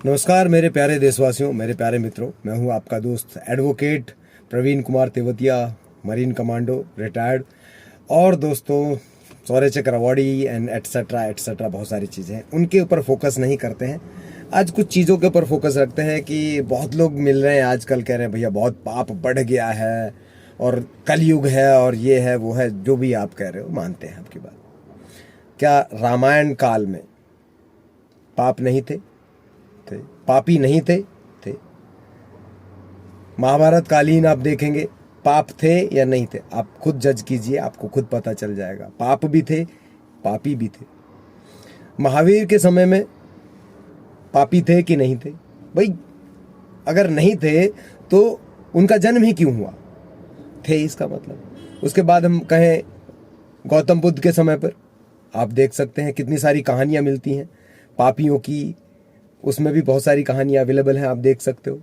नमस्कार मेरे प्यारे देशवासियों, मेरे प्यारे मित्रों। मैं हूं आपका दोस्त advocate Praveen Kumar Tevatia, marine commando retired. और दोस्तों, शौर्य चक्र अवॉर्डी एंड एटसेट्रा एटसेट्रा बहुत सारी चीज़ें हैं, उनके ऊपर फोकस नहीं करते हैं। आज कुछ चीज़ों के ऊपर फोकस रखते हैं कि बहुत लोग मिल रहे हैं आजकल, कह रहे हैं भैया बहुत पाप बढ़ गया है और कलयुग है और ये है वो है। जो भी आप कह रहे हो मानते हैं आपकी बात। क्या रामायण काल में पाप नहीं थे? पापी नहीं थे? महाभारत कालीन आप देखेंगे, पाप थे या नहीं थे? आप खुद जज कीजिए, आपको खुद पता चल जाएगा। पाप भी थे, पापी भी थे। महावीर के समय में पापी थे कि नहीं थे? भाई अगर नहीं थे तो उनका जन्म ही क्यों हुआ? थे, इसका मतलब। उसके बाद हम कहें गौतम बुद्ध के समय पर आप देख सकते हैं कितनी सारी कहानियां मिलती हैं पापियों की, उसमें भी बहुत सारी कहानियां अवेलेबल हैं, आप देख सकते हो।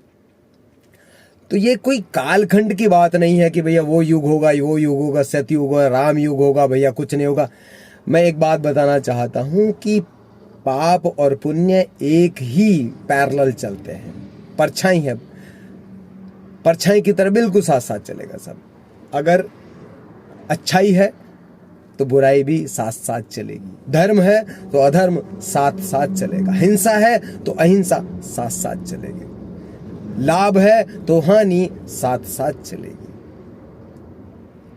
तो ये कोई कालखंड की बात नहीं है कि भैया वो युग होगा, वो युग होगा, सतयुग होगा, राम युग होगा, भैया कुछ नहीं होगा। मैं एक बात बताना चाहता हूं कि पाप और पुण्य एक ही पैरेलल चलते हैं, परछाई है, परछाई की तरह बिल्कुल साथ साथ चलेगा सब। अगर अच्छाई है तो बुराई भी साथ साथ चलेगी, धर्म है तो अधर्म साथ साथ चलेगा, हिंसा है तो अहिंसा साथ साथ चलेगी, लाभ है तो हानि साथ साथ चलेगी।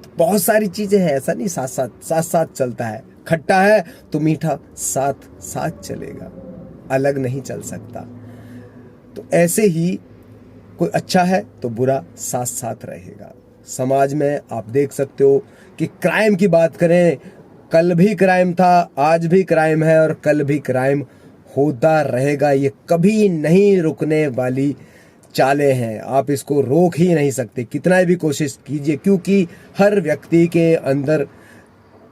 तो बहुत सारी चीजें हैं, ऐसा नहीं साथ साथ चलता है। खट्टा है तो मीठा साथ साथ चलेगा, अलग नहीं चल सकता। तो ऐसे ही कोई अच्छा है तो बुरा साथ साथ रहेगा। समाज में आप देख सकते हो कि क्राइम की बात करें, कल भी क्राइम था, आज भी क्राइम है और कल भी क्राइम होता रहेगा। ये कभी नहीं रुकने वाली चालें हैं, आप इसको रोक ही नहीं सकते कितना भी कोशिश कीजिए, क्योंकि हर व्यक्ति के अंदर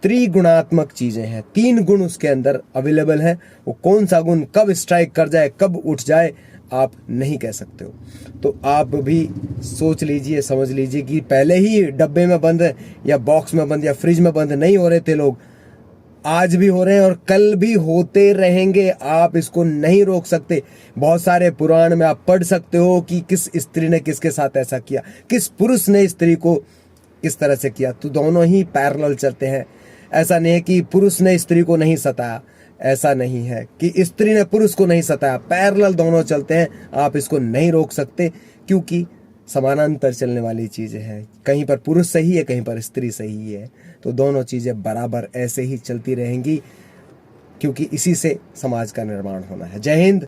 त्रिगुणात्मक चीजें हैं, 3 गुण उसके अंदर अवेलेबल हैं। वो कौन सा गुण कब स्ट्राइक कर जाए, कब उठ जाए, आप नहीं कह सकते हो। तो आप भी सोच लीजिए, समझ लीजिए कि पहले ही डब्बे में बंद या बॉक्स में बंद या फ्रिज में बंद नहीं हो रहे थे लोग, आज भी हो रहे हैं और कल भी होते रहेंगे। आप इसको नहीं रोक सकते। बहुत सारे पुराण में आप पढ़ सकते हो कि किस स्त्री ने किसके साथ ऐसा किया, किस पुरुष ने स्त्री को किस तरह से किया। तो दोनों ही पैरेलल चलते हैं। ऐसा नहीं है कि पुरुष ने स्त्री को नहीं सताया, ऐसा नहीं है कि स्त्री ने पुरुष को नहीं सताया, पैरेलल दोनों चलते हैं। आप इसको नहीं रोक सकते क्योंकि समानांतर चलने वाली चीजें हैं। कहीं पर पुरुष सही है, कहीं पर स्त्री सही है, तो दोनों चीजें बराबर ऐसे ही चलती रहेंगी, क्योंकि इसी से समाज का निर्माण होना है। जय हिंद।